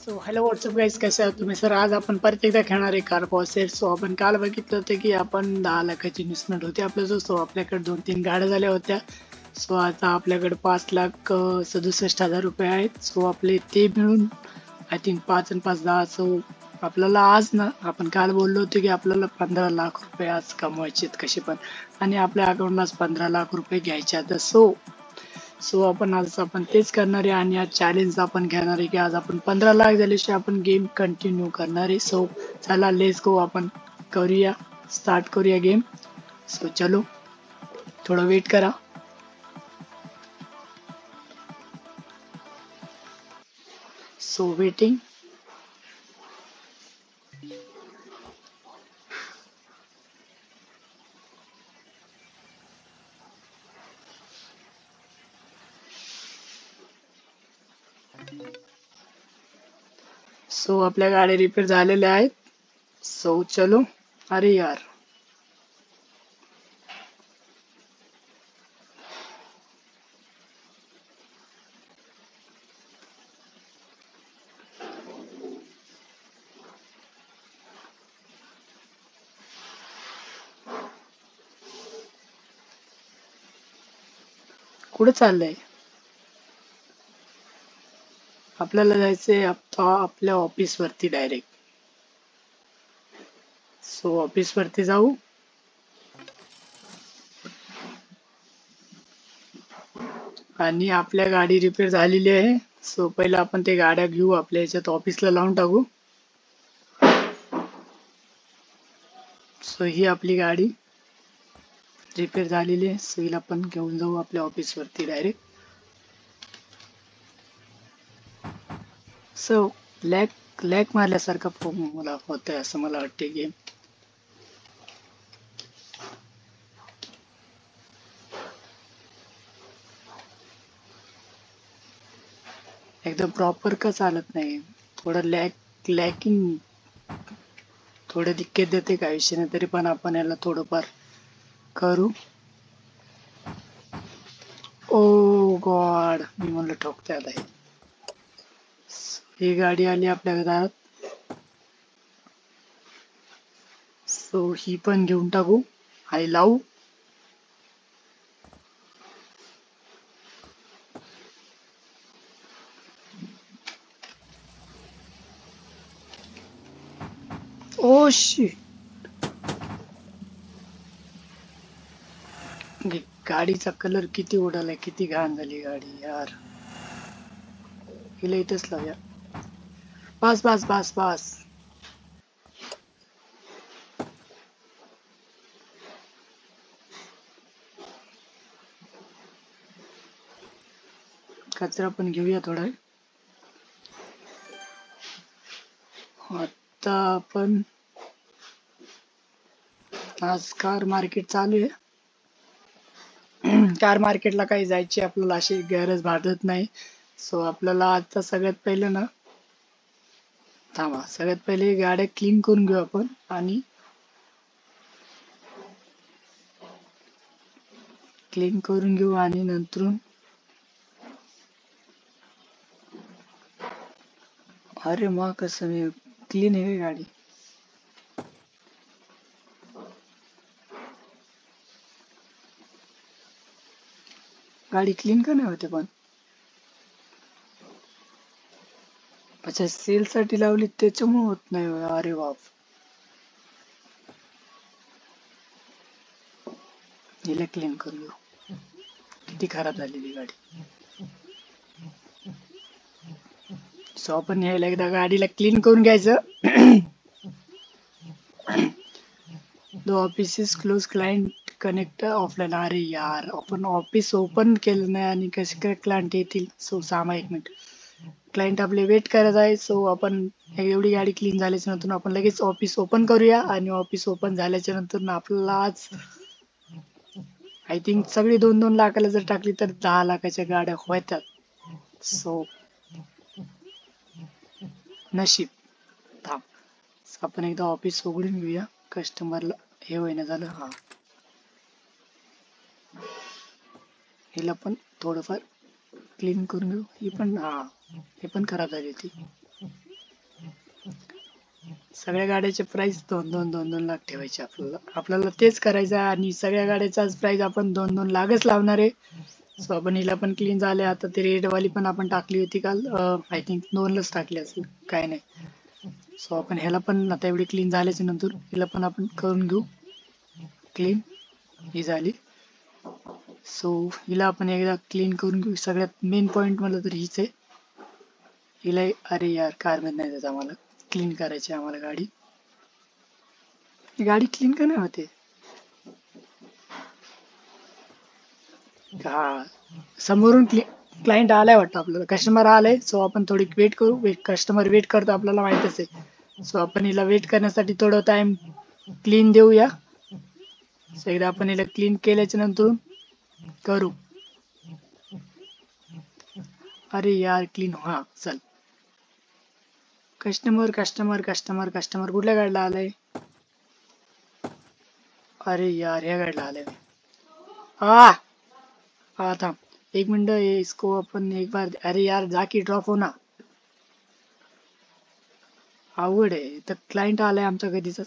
So hello WhatsApp guys, कसे आहात तुम्ही? सर आज आपण परत एकदा खेळणार आहे कार सेट. सो आपण काल बघितलं होतं की आपण 10 लाखाची इन्व्हेस्टमेंट होती आपल्याजवळ. सो आपल्याकडे 2-3 गाड्या झाल्या होत्या. सो आता आपल्याकडे 5,67,000 रुपये आहेत. सो आपले ते मिळून आय थिंक 5 आणि 5 10. सो आपल्याला आज ना, आपण काल बोललो होतो की आपल्याला 15 लाख रुपये आज कमवायचे आहेत कसे पण, आणि आपल्या अकाउंटला 15 लाख रुपये घ्यायचे आहेत. सो आपण तेच करणार आहे, आणि आज चॅलेंज आपण घेणार आहे की आज आपण 15 लाख झाल्याशिवाय आपण गेम कंटिन्यू करणार आहे. सो चला, लेट्स गो, आपण करूया, स्टार्ट करूया गेम. सो चलो, थोडं वेट करा. So waiting. सो आपल्या गाड्या रिपेअर झालेल्या आहेत. सो चलो. अरे यार, कुठे चाललंय? आपल्याला जायचंय आपल्या ऑफिस वरती डायरेक्ट. सो ऑफिस वरती जाऊ. आणि आपल्या गाडी रिपेअर झालेली आहे. सो पहिला आपण ते गाड्या घेऊ, आपल्या याच्यात ऑफिसला लावून टाकू. सो ही आपली गाडी रिपेअर झालेली आहे. सो हिला आपण घेऊन जाऊ आपल्या ऑफिस वरती डायरेक्ट. सो लॅक लॅक मारल्यासारखा मला होतंय, असं मला वाटते गेम. एकदम प्रॉपर का चालत नाही? थोडं लॅकिंग, थोडं दिक्कत देते का विषय, तरी पण आपण याला थोडंफार करू. ओ गॉड, मी म्हणलं ठोकते आता हे. ही गाडी आली आपल्या घरात. सो ही पण घेऊन टाकू आणि लावू. ओ शी, गाडीचा कलर किती उडालाय, किती घाण झाली गाडी यार. हिला इथंच लावूया. बस बस बस बस. कचरा पण घेऊया थोडा. आता आपण आज कार मार्केट चालू आहे. कार मार्केटला काही जायची आपल्याला अशी गरज भासत नाही. सो आपल्याला आता सगळ्यात पहिले ना, थांबा, सगळ्यात पहिले गाड्या क्लीन करून घेऊ आपण. आणि क्लीन करून घेऊ आणि नंतर, अरे मग कसं मी क्लीन आहे का गाडी? गाडी क्लीन का नाही होते पण? अच्छा, सेल साठी लावली त्याच्यामुळे होत नाही होय. अरे बाप, हिला क्लीन करून घेऊ. किती खराब झालेली गाडी. सो आपण यायला एकदा गाडीला क्लीन करून घ्यायचं. The office is close, client connect offline. अरे यार, आपण ऑफिस ओपन केलं नाही आणि कसे काय क्लायंट येतील? सो सामा एक मिनिट, क्लायंट आपले वेट करत आहे. सो आपण एवढी गाडी क्लीन झाल्याच्या नंतर आपण लगेच ऑफिस ओपन करूया. आणि ऑफिस ओपन झाल्याच्या नंतर आपल्याला आज आय थिंक सगळी 2-2 लाखाला जर टाकली तर 10 लाखाच्या गाड्या होत्यात. सो नशीब. थांब, आपण एकदा ऑफिस उघडून घेऊया. कस्टमरला हे होईना झालं. हा, हिला पण थोडंफार क्लीन करून घेऊ. ही पण, हा, हे पण खराब झाली ती. सगळ्या गाड्याचे प्राइस 2-2 ठेवायचे. आपल्याला तेच करायचं आहे आणि सगळ्या गाड्याचाच प्राइस आपण 2-2 लावणार आहे. सो आपण हिला पण क्लीन झाले. आता ती रेड वाली पण आपण टाकली होती काल, आय थिंक 2लाच टाकली असेल, काय नाही. सो आपण ह्याला पण आता एवढी क्लीन झाल्याच्या नंतर हिला पण आपण करून घेऊ क्लीन. ही झाली. सो हिला आपण एकदा क्लीन करून घेऊ. सगळ्यात मेन पॉइंट मला तर हीच आहे. हिला अरे यार कारमध्ये नाही जात, आम्हाला क्लीन करायची आम्हाला गाडी. गाडी क्लीन का नाही होते? हा, समोरून क्लायंट आलाय वाटतं, आपल्याला कस्टमर आलाय. सो आपण थोडी वेट करू. कस्टमर वेट करतो, आपल्याला माहितच आहे. सो आपण हिला वेट करण्यासाठी थोडं टाइम क्लीन देऊया. सो एकदा आपण हिला क्लीन केल्याच्या नंतर करू. अरे यार क्लीन, हा चल. कस्टमर कस्टमर कस्टमर कस्टमर कुठल्या गाडीला आलाय? अरे यार ह्या गाडीला आलाय. हा हा थांब एक मिनिट, इसको अपन एक बार, अरे यार जाकी ड्रॉप हो ना. अवघड आहे तर, क्लायंट आलाय आमचा कधीच.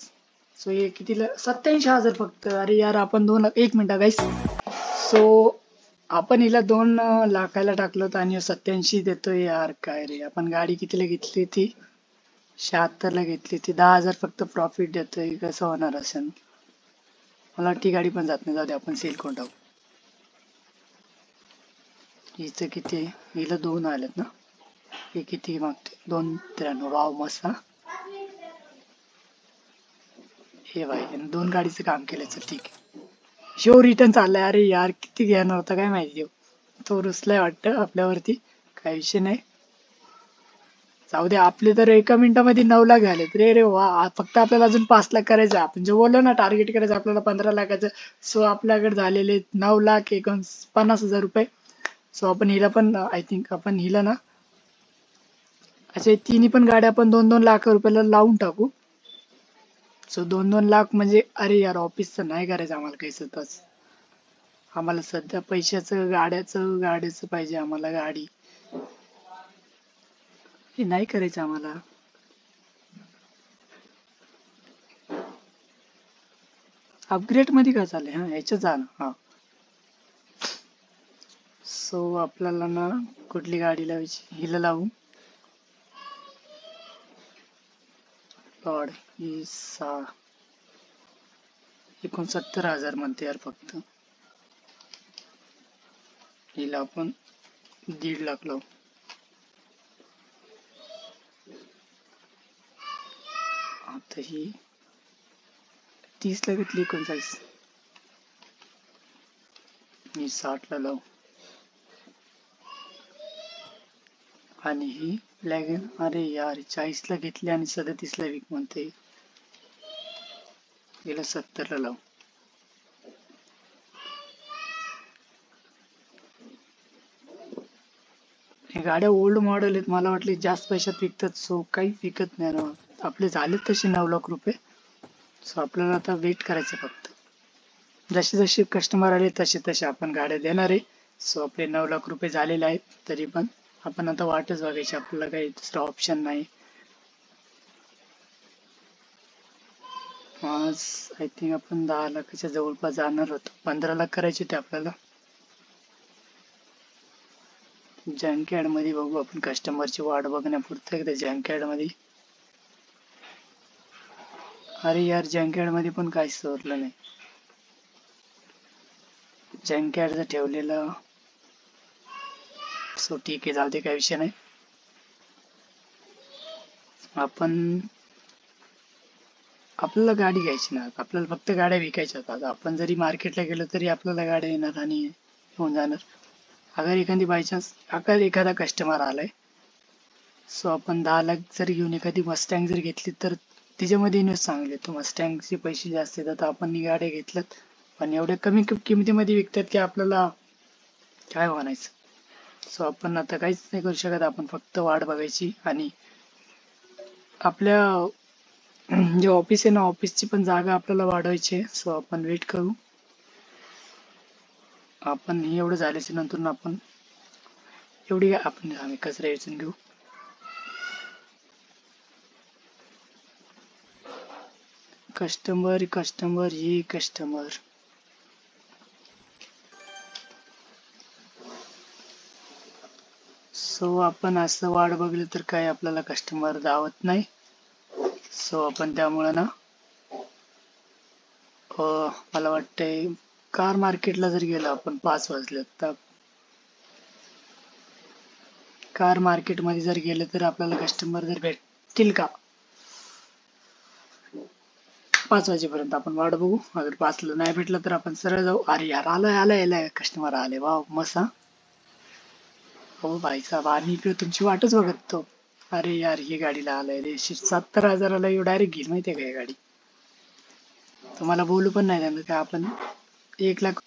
सो हे कितीला? 87,000 फक्त. अरे यार आपण 2 लाख, एक मिनिट गाईस. सो आपण हिला 2 लाखाला टाकलं होतं आणि 87 देतोय. यार काय रे, आपण गाडी कितीला घेतली ती? 76ला घेतली ती. 10,000 फक्त प्रॉफिट देतोय. कसं होणार असेल? मला ती गाडी पण जात नाही. जाऊ दे, आपण सेल करून टाकू. हिचं किती आहे? हिला 2 आलेत ना. हे किती मागते? 2,93. वाव मस्त. हे भाई 2 गाडीचं काम केलं. चल ठीक आहे. शो रिटर्न चाललाय. अरे यार किती घेणार होता काय माहिती देऊ. तो रुसलाय वाटतं आपल्यावरती. काही विषय नाही, जाऊ दे. आपले तर एका मिनिटामध्ये 9 लाख झालेत. रे रे वा. फक्त आपल्याला अजून 5 लाख करायचं. आपण जे बोललो ना टार्गेट करायचं आपल्याला 15 लाखाचं. सो आपल्याकडे झालेले 9,50,000 रुपये. सो आपण हिला पण आय थिंक आपण हिला ना असे तिन्ही पण गाड्या आपण 2-2 लाख रुपयाला लावून टाकू. सो 2-2 लाख म्हणजे, अरे यार ऑफिसचं नाही करायचं आम्हाला काही सतत. आम्हाला सध्या पैशाचं, गाड्याचं पाहिजे आम्हाला गाडी. हे नाही करायचं आम्हाला. अपग्रेड मध्ये काय चाललंय? हा ह्याच्यात जा ना. हा सो आपल्याला ना कुठली गाडी लावायची? हिला लावू. लॉर्ड ही 69,000 म्हणते यार फक्त. हिला आपण 1.5 लाख लावू. आता ही 30ला घेतली. 39. मी 60ला लावू. आणि ही लॅगन, अरे यार 40ला घेतली आणि 37ला विक म्हणते. हिला 70ला लावू. हे गाड्या ओल्ड मॉडेल आहेत, मला वाटले जास्त पैशात विकतात. सो काही विकत नाही ना. आपले झालेत तसे 9 लाख रुपये. सो आपल्याला आता वेट करायचं फक्त. जसे जसे कस्टमर आले तसे तसे आपण गाड्या देणार आहे. सो आपले 9 लाख रुपये झालेले आहेत. तरी पण आपण आता वाटच बघायची, आपल्याला काही दुसरा ऑप्शन नाही. आज आय थिंक आपण 10 लाखाच्या जवळपास जाणार होतो. 15 लाख करायचे होते आपल्याला. जंकयार्ड मध्ये बघू आपण, कस्टमरची वाट बघण्यापुरतं एकदा जंकयार्ड मध्ये. अरे यार जंकयार्ड मध्ये पण काहीच सोडलं नाही. जंकयार्डचं ठेवलेलं. सो ठीक आहे, जाऊ दे, काही विषय नाही. आपल्याला गाडी घ्यायची ना, आपल्याला फक्त गाड्या विकायच्या होतात. आपण जरी मार्केटला गेलो तरी आपल्याला गाड्या येणार आणि घेऊन जाणार. अगर एखादा कस्टमर आलाय, सो आपण 10 लाख जर घेऊन एखादी मस्टँग जर घेतली तर त्याच्यामध्ये इन्व्हेस्ट चांगले. तो मस्टँगचे पैसे जास्त येतात. आपण गाड्या घेतल्यात पण एवढ्या कमी किमतीमध्ये विकतात की आपल्याला काय म्हणायचं. सो आपण आता काहीच नाही करू शकत. आपण फक्त वाट बघायची आणि आपल्या जे ऑफिस आहे ना, ऑफिसची पण जागा आपल्याला वाढवायची आहे. सो आपण वेट करू. आपण हे एवढं झाल्याच्या नंतर आपण आम्ही कचरा वेचून घेऊ. कस्टमर कस्टमर हे कस्टमर. सो आपण असं वाट बघली तर काही आपल्याला कस्टमर दावत नाही. सो आपण त्यामुळं ना मला वाटतंय कार मार्केटला जर गेलो आपण 5 वाजले तर कार मार्केट मध्ये जर गेलं तर आपल्याला कस्टमर जर भेटतील का 5 वाजेपर्यंत आपण वाट बघू. अगर 5 ला नाही भेटलं तर आपण सरळ जाऊ. अरे यार आलाय आलाय आलाय कस्टमर आले. वा मस्त. हो भाई साहेब आम्ही इकडे तुमची वाटच बघत होतो. अरे यार ही गाडीला आलाय रे 70,000ला डायरेक्ट घेईल माहितीये का ही गाडी. तुम्हाला बोलू पण नाही त्यानं का आपण 1 लाख.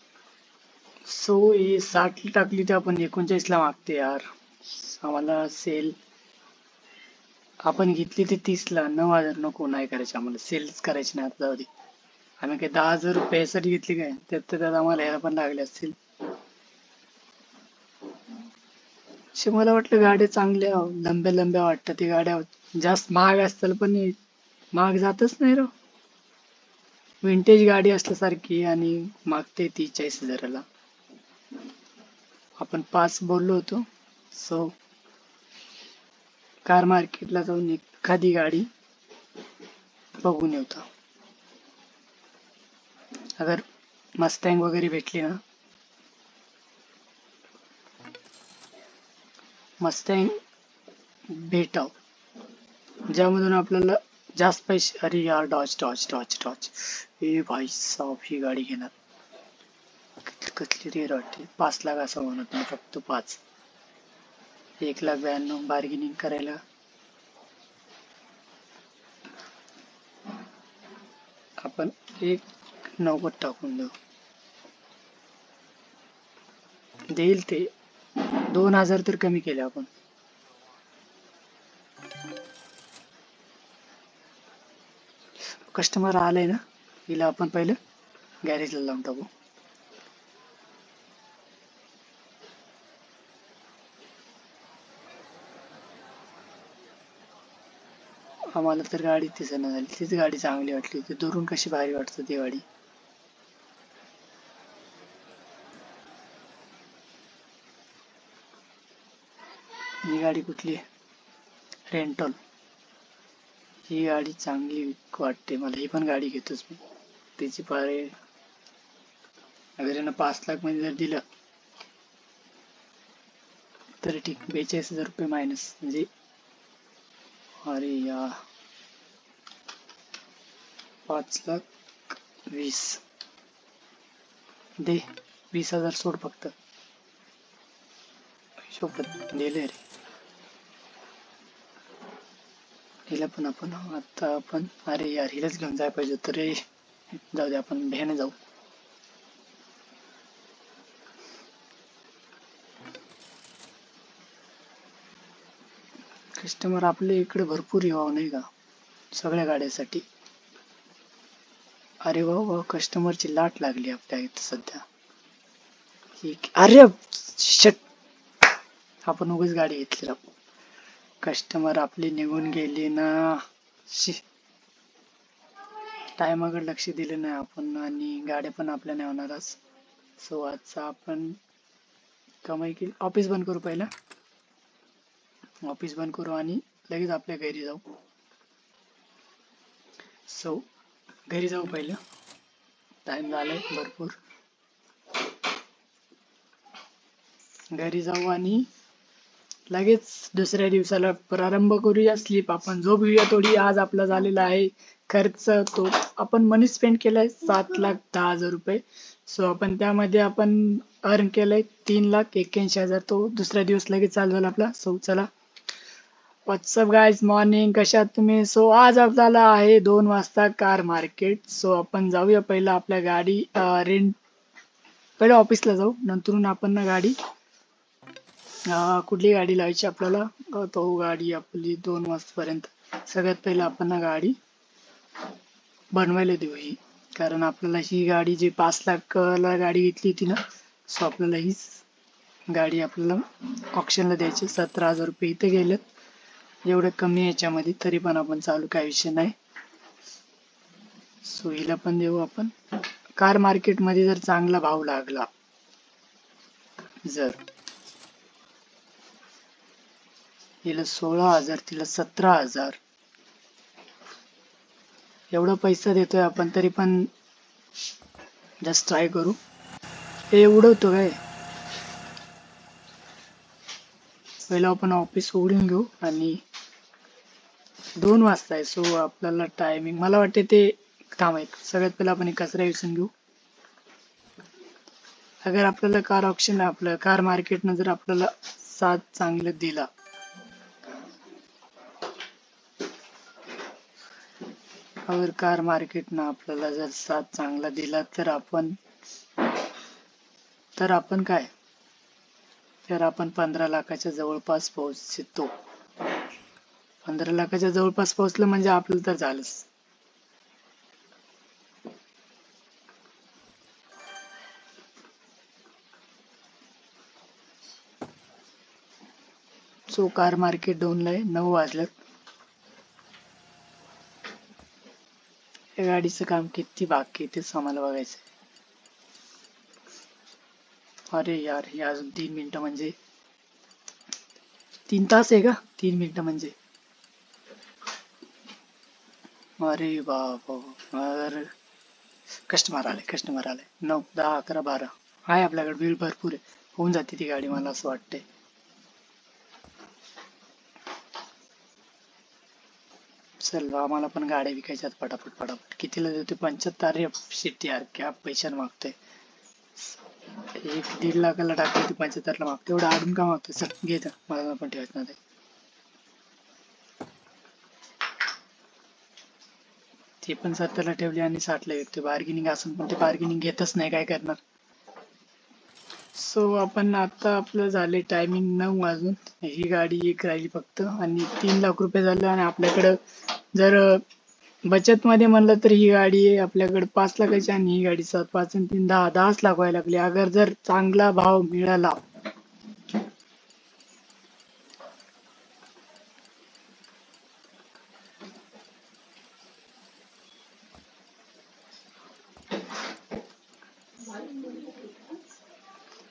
सो ही 60 टाकली तर आपण 39ला मागते यार. आम्हाला सेल आपण घेतली ते 30ला. 9,000 नको नाही करायचे आम्हाला. सेल्स करायची नाही आता जाऊ दे. आम्ही काही 10,000 रुपयासाठी घेतली काय त्यात आम्हाला यायला पण लागले असतील. मला वाटलं गाड्या चांगल्या लंब्या लंब्या वाटतात ती गाड्या. जास्त महाग असतील पण महाग जातच नाही राव. विंटेज गाडी असल्यासारखी आणि मागते 43,000ला. आपण 5 बोललो होतो. सो कार मार्केटला जाऊन एखादी गाडी बघून येतो. अगर मस्टँग वगैरे भेटली ना मस्टँग भेटाव ज्यामधून आपल्याला जास्त पैसे. अरे यार डॉज डॉज डॉज डॉज. ए भाई साहब ही गाडी घेणार. कसली रेट वाटते. 5 लाख असं म्हणत नाही फक्त 5. 1,92,000 बार्गेनिंग करायला. आपण 1,90 टाकून देऊ. देईल ते 2,000 तर कमी केले आपण. कस्टमर आलाय ना हिला आपण पहिलं गॅरेजला लावून टाकू. आम्हाला तर गाडी दिसेना झाली. तीच गाडी चांगली वाटली. ती दुरून कशी भारी वाटते ती गाडी. ही गाडी कुठली आहे. रेंटल. ही गाडी चांगली वाटते मला. ही पण गाडी घेतोच मी. त्याची पारे अगर यांना 5 लाख मध्ये जर दिलं तर ठीक. 42,000 रुपये मायनस म्हणजे अरे या 5,20,000 दे. 20,000 सोड फक्त. शोपत दिले रे. हिला पण आपण आता आपण अरे यार हिलाच घेऊन जायला पाहिजे तर रे. जाऊ दे आपण भ्याने जाऊ. कस्टमर आपले इकडे भरपूर यावं नाही का सगळ्या गाड्यासाठी. अरे वा वा कस्टमरची लाट लागली आपल्या इथं सध्या. अरे शट आपण उगाच गाडी घेतली. कस्टमर आपली निघून गेली ना. टायमाकडे लक्ष दिले नाही आपण आणि गाड्या पण आपल्या नाही होणारच. सो आजचा आपण कमाई केली. ऑफिस बंद करू पहिला. ऑफिस बंद करू आणि लगेच आपल्या घरी जाऊ. सो घरी जाऊ पहिलं. टाइम झालाय भरपूर. घरी जाऊ आणि लगेच दुसऱ्या दिवसाला प्रारंभ करूया. स्लीप आपण झोपूया थोडी. आज आपला झालेला आहे खर्च तो आपण मनी स्पेंड केलाय 7,10,000 रुपये. सो आपण त्यामध्ये आपण अर्न केलंय 3,81,000. तो दुसऱ्या दिवस लगेच चालू झाला आपला. सो चला व्हॉट्सअप गाईज मॉर्निंग कशात तुम्ही. सो आज आपल्याला आहे 2 वाजता कार मार्केट. सो आपण जाऊया पहिला आपल्या गाडी रेंट. पहिला ऑफिसला जाऊ नंतरून आपण ना गाडी कुठली गाडी लावायची आपल्याला. तो गाडी आपली 2 वाजतापर्यंत. सगळ्यात पहिला आपण ना गाडी बनवायला देऊ ही. कारण आपल्याला ही गाडी जी 5 लाखला गाडी घेतली होती ना. सो आपल्याला हीच गाडी आपल्याला ऑप्शनला द्यायची. 17,000 रुपये इथे गेलेत एवढं कमी याच्यामध्ये. तरी पण आपण चालू काही विषय नाही. सो हिला पण देऊ आपण. कार मार्केट मध्ये जर चांगला भाव लागला, जर हिला 16,000 तिला 17,000 एवढा पैसा देतोय आपण, तरी पण जस्ट ट्राय करू. हे उडवतो काय, पहिला आपण ऑफिस उघडून घेऊ. आणि 2 वाजता आहे, सो आपल्याला टायमिंग मला वाटते ते थांब एक सगळ्यात पहिला आपण एक कचरा विचारून घेऊ. अगर आपल्याला कार ऑप्शन आपलं कार मार्केटनं जर आपल्याला 7 चांगलं दिला, अगर कार मार्केटनं आपल्याला जर 7 चांगला दिला तर आपण काय, तर आपण 15 लाखाच्या जवळपास पोहोचतो. 15 लाखाच्या जवळपास पोहोचलं म्हणजे आपलं तर झालंच. सो कार मार्केट 2ला आहे, 9 वाजल्यात. या गाडीचं काम किती बाकी आहे तेच आम्हाला बघायचं. अरे यार, हे अजून 3 मिनिटं म्हणजे 3 तास आहे का? 3 मिनिटं म्हणजे अरे बाबा. कस्टमर आले 9, 10, 11, 12 आहे आपल्याकडे. बिल भरपूर आहे, होऊन जाते ती गाडी मला असं वाटतंय. चल आम्हाला पण गाड्या विकायच्यात पटापट. कितीला देते? 75. अरे शिट यार, क्या पैशाने मागतोय. 1-1.5 लाखाला टाकली ती 75ला मागतो. एवढं आडून का मागतो? चल घे, मला पण ठेवायचं नाही. ते पण 70ला ठेवली आणि 60ला विकते. बार्गेनिंग असून पण ते बार्गेनिंग घेतच नाही, काय करणार. सो आपण आता आपलं झाले टायमिंग 9 वाजून. ही गाडी एक राहिली फक्त आणि 3 लाख रुपये झाले. आणि आपल्याकडं जर बचत मध्ये म्हणलं तर ही गाडी आहे आपल्याकडे 5 लाखाची आणि ही गाडी 7, 5 आणि 3 10 लाख व्हायला लागली. अगर जर चांगला भाव मिळाला,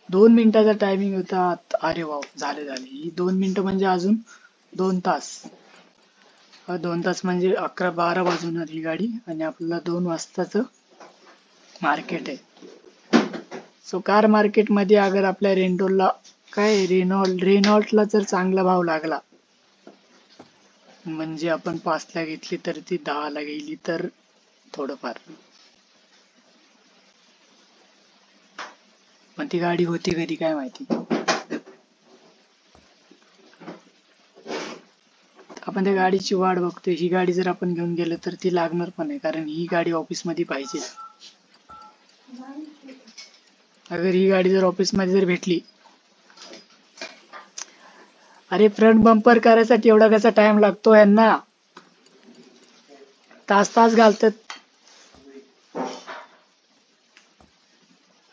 दोन मिनिटाचा टायमिंग होता. अरे वाव, झाले. ही 2 मिनिटं म्हणजे अजून 2 तास. 2 तास म्हणजे 11-12 वाजवणार ही गाडी. आणि आपल्याला 2 वाजताच मार्केट आहे. सो कार मार्केट मध्ये अगर आपल्या रेनॉल्टला रेनॉल्टला जर चांगला भाव लागला, म्हणजे आपण 5ला घेतली तर ती 10ला गेली तर थोडंफार, पण ती गाडी होती कधी काय माहिती. आपण त्या गाडीची वाट बघतोय. ही गाडी जर आपण घेऊन गेलो तर ती लागणार पण आहे, कारण ही गाडी ऑफिस मध्ये पाहिजे. अगर ही गाडी जर ऑफिस मध्ये जर भेटली, अरे फ्रंट बंपर करायसाठी एवढा कसा टाइम लागतो यांना, तास तास घालतात.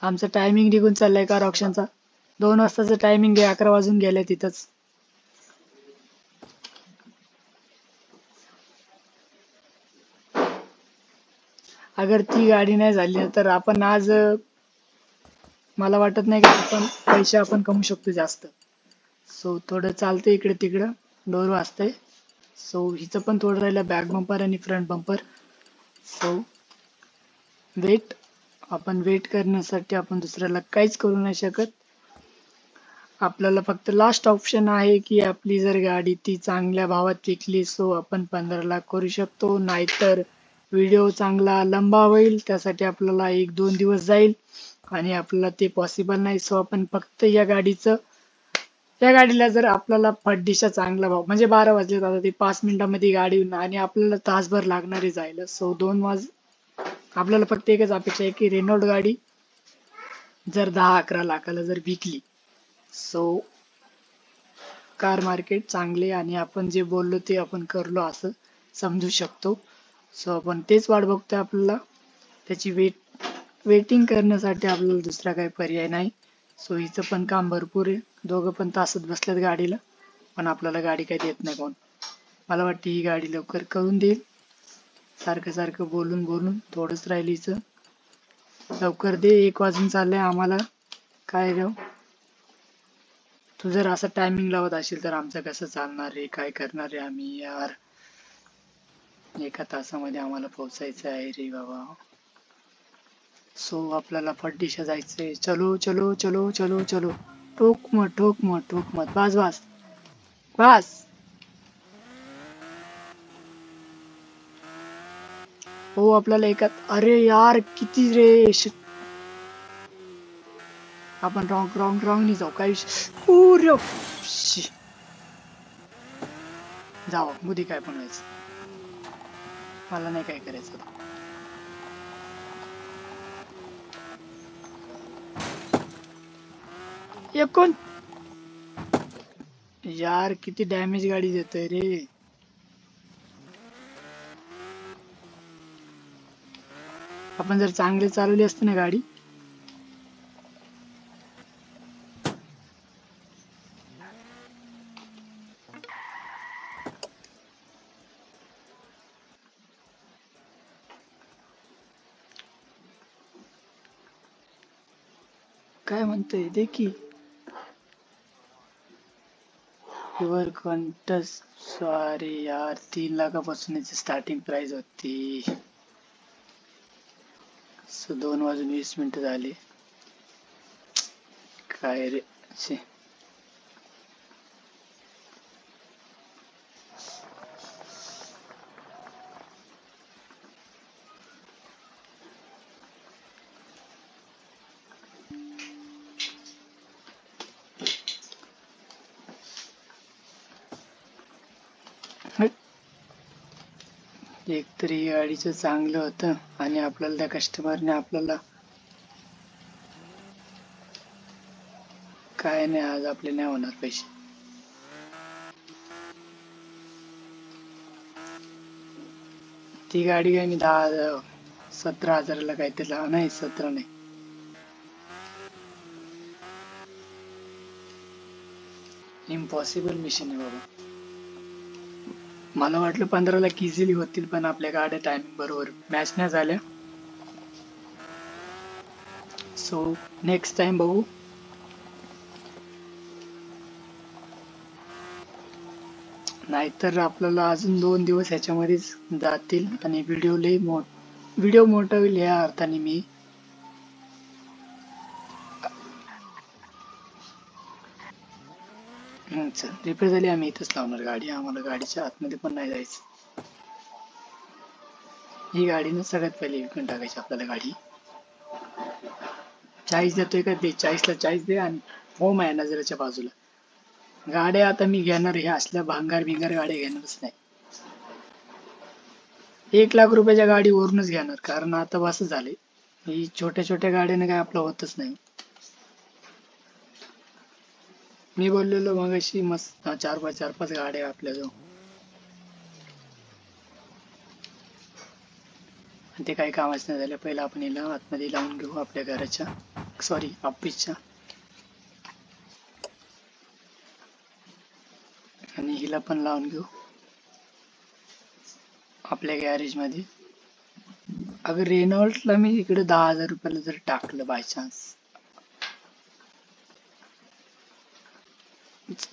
आमचा टायमिंग निघून चाललाय कार ऑप्शनचा. 2 वाजताचं टायमिंग आहे, 11 वाजून गेले तिथंच. अगर ती गाडी नाही झाली तर आपण आज, मला वाटत नाही की आपण पैसे आपण कमवू शकतो जास्त. सो थोडं चालतंय इकडे तिकडं, डोर वाजतंय. सो हिचं पण थोडं राहिलं, बॅक बंपर आणि फ्रंट बंपर. सो आपण वेट करण्यासाठी आपण दुसऱ्याला काहीच करू नाही शकत. आपल्याला फक्त लास्ट ऑप्शन आहे की आपली जर गाडी ती चांगल्या भावात विकली, सो आपण 15 लाख करू शकतो. नाहीतर व्हिडिओ चांगला लंबा होईल, त्यासाठी आपल्याला 1-2 दिवस जाईल आणि आपल्याला ते पॉसिबल नाही. सो आपण फक्त या गाडीला जर आपल्याला फड्डीचा चांगला भाव, म्हणजे 12 वाजले आता, ते 5 मिनिटांमध्ये गाडी येऊन आणि आपल्याला तासभर लागणारे जायला. सो 2 आपल्याला फक्त एकच अपेक्षा आहे की रेनॉल्ट गाडी जर 10-11 लाखाला जर विकली, सो कार मार्केट चांगले आणि आपण जे बोललो ते आपण करलो असं समजू शकतो. सो आपण तेच वाट बघतोय. आपल्याला त्याची वेटिंग करण्यासाठी आपल्याला दुसरा काही पर्याय नाही. सो हिचं पण काम भरपूर आहे. दोघं पण तासत बसल्यात गाडीला, पण आपल्याला गाडी काही देत नाही कोण. मला वाटते ही गाडी लवकर करून देईल. सारखं सारखं बोलून बोलून थोडंच राहिलीच. लवकर दे, 1 वाजून चाललंय आम्हाला. काय रे, तू जर असं टायमिंग लावत असेल तर आमचं कसं चालणार रे? काय करणार रे आम्ही यार? 1 तासामध्ये आम्हाला पोहोचायचं आहे रे बाबा. सो आपल्याला फड्डीशा जायचंय. चलो चलो चलो चलो चलो. ठोक मत ठोक मत ठोक मत. बस बस बस. हो आपल्याला एकात. अरे यार किती रे आपण रॉंग रॉंग रॉंग नाही जाऊ काही. पुरे जाऊ बुधी काय पण व्हायचं, मला नाही काय करायचं. कोण यार किती डॅमेज गाडी देतोय रे. आपण जर चांगली चालवली असते ना गाडी. काय म्हणतोय दे की. युअर कॉन्टस्ट. सॉरी यार, 3 लाखापासून याची स्टार्टिंग प्राइस होती. 2:20 झाले. काय रे छे. एक तरी गाडीचं चांगलं होतं आणि आपल्याला त्या कस्टमरने आपल्याला काय नाही, आज आपले नाही होणार पैसे. ती गाडी काय मी 17,000ला काहीतरी नाही, 17 नाही, इम्पॉसिबल मिशन आहे बाबा. मला वाटलं 15 लाख इझिली होतील, पण आपल्या गाड्या टायमिंग बरोबर मॅच नाही झाल्या. सो नेक्स्ट टाइम बघू. नाहीतर आपल्याला अजून 2 दिवस ह्याच्यामध्येच जातील आणि व्हिडिओ मोठा होईल या अर्थाने. मी चल रिपेअर झाली, आम्ही इथंच लावणार गाडी. आम्हाला गाडीच्या आतमध्ये पण नाही जायचं. ही गाडी ना सगळ्यात पहिले विकून टाकायची आपल्याला गाडी. 40 देतोय का दे, 40ला 40 दे आणि हो माझ्या नजरेच्या बाजूला. गाड्या आता मी घेणार हे असल्या भांगार भिंगार गाड्या घेणारच नाही. 1 लाख रुपयाच्या गाडी वरूनच घेणार, कारण आता बस झाले. ही छोट्या छोट्या गाड्याने काय आपलं होतच नाही. मी बोललेलो मग अशी मस्त 4-5 गाड्या आपल्याजवळ. ते काही कामच नाही झालं. पहिला आपण हिला आतमध्ये लावून घेऊ आपल्या घराच्या, सॉरी ऑफिसच्या, आणि हिला पण लावून घेऊ आपल्या गॅरेज मध्ये. अगर रेनॉल्टला मी इकडे 10,000 रुपयाला जर टाकलं बाय चान्स,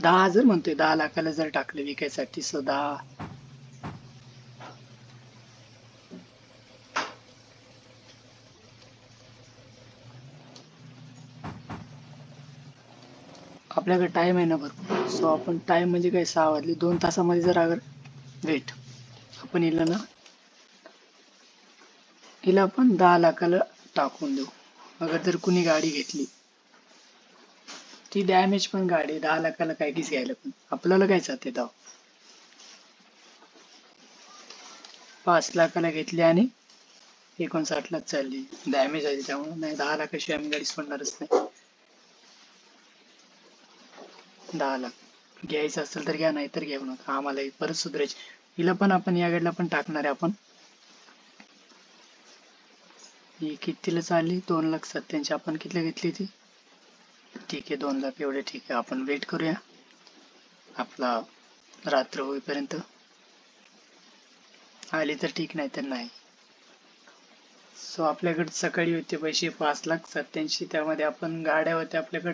10,000 म्हणतोय, 10 लाखाला जर टाकलं विकायसाठी, सो 10. आपल्याकडे टाइम आहे ना भरपूर. सो आपण टाइम म्हणजे काय, 6 वाजले, 2 तासामध्ये जर अगर वेट आपण हिला आपण 10 लाखाला टाकून देऊ. अगर जर कुणी गाडी घेतली, ती डॅमेज पण गाडी 10 लाखाला काय कीच घ्यायला, पण आपल्याला काय जाते. 5 लाखाला घेतली आणि 59 लाच चालली, डॅमेज आहे त्यामुळे. नाही, 10 लाखाशिवाय आम्ही गाडी सोडणारच नाही. 10 लाख घ्यायचं असेल तर घ्या, नाही तर घेऊ नका. आम्हाला परत सुधारायची. हिला पण आपण या गाडीला पण टाकणार आहे आपण. ही कितीला चालली, 2,87,000. आपण कितीला घेतली ती? ठीक आहे, 2 लाख एवढे ठीक आहे. आपण वेट करूया आपला रात्र होईपर्यंत. आली तर ठीक, नाही तर नाही. सो आपल्याकडे सकाळी होते पैसे 5,87,000, त्यामध्ये आपण गाड्या होत्या आपल्याकडे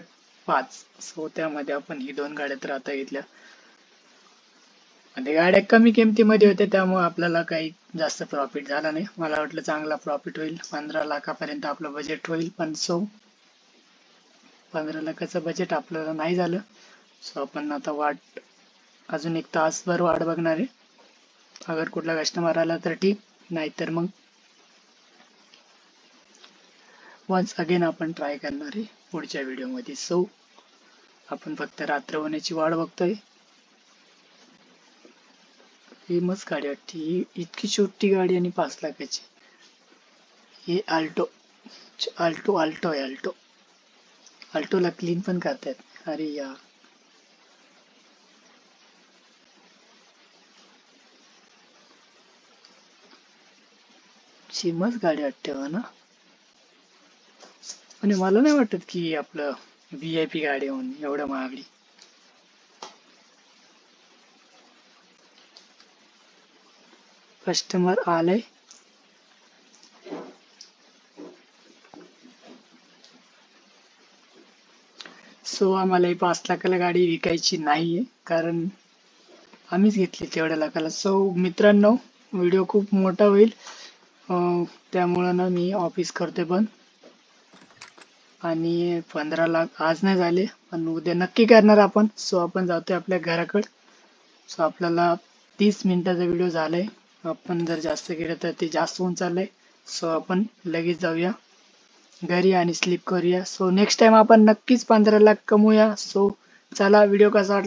5. सो त्यामध्ये आपण ही 2 गाड्या तर आता घेतल्या आणि गाड्या कमी किमतीमध्ये होत्या, त्यामुळे आपल्याला काही जास्त प्रॉफिट झाला नाही. मला वाटलं चांगला प्रॉफिट होईल, 15 लाखापर्यंत आपलं बजेट होईल, पण 15 लाखाचं बजेट आपल्याला नाही झालं. सो आपण आता अजून 1 तासभर वाट बघणार आहे. अगर कुठला कस्टमर आला तर ठीक, नाहीतर मग वन्स अगेन आपण ट्राय करणार आहे पुढच्या व्हिडिओमध्ये. सो आपण फक्त रात्र होण्याची वाट बघतोय. ही मस्त गाडी वाटते, ही इतकी छोटी गाडी आणि 5 लाखाची. ही आल्टो आल्टो आल्टो आहे, आल्टो. आल्टोला क्लीन पण करतात. अरे या मस्त गाडी वाटते ना. आणि मला नाही वाटत की आपलं VIP गाडी होऊन एवढं महागडी. कस्टमर आलंय. सो आम्हाला ही 5 लाखाला गाडी विकायची नाहीये, कारण आम्हीच घेतली तेवढ्या लाखाला. सो मित्रांनो, व्हिडिओ खूप मोठा होईल, त्यामुळं ना मी ऑफिस करते बंद. आणि 15 लाख आज नाही झाले, पण उद्या नक्की करणार आपण. सो आपण जातोय आपल्या घराकडे. सो आपल्याला 30 मिनिटाचा व्हिडिओ झालाय. आपण जर जास्त केलं तर ते जास्त होऊन चाललंय. सो आपण लगेच जाऊया घरी आणि स्लीप करूया. सो नेक्स्ट टाइम आपण नक्कीच 15 लाख कमवूया. सो चला, व्हिडिओ कसा वाटला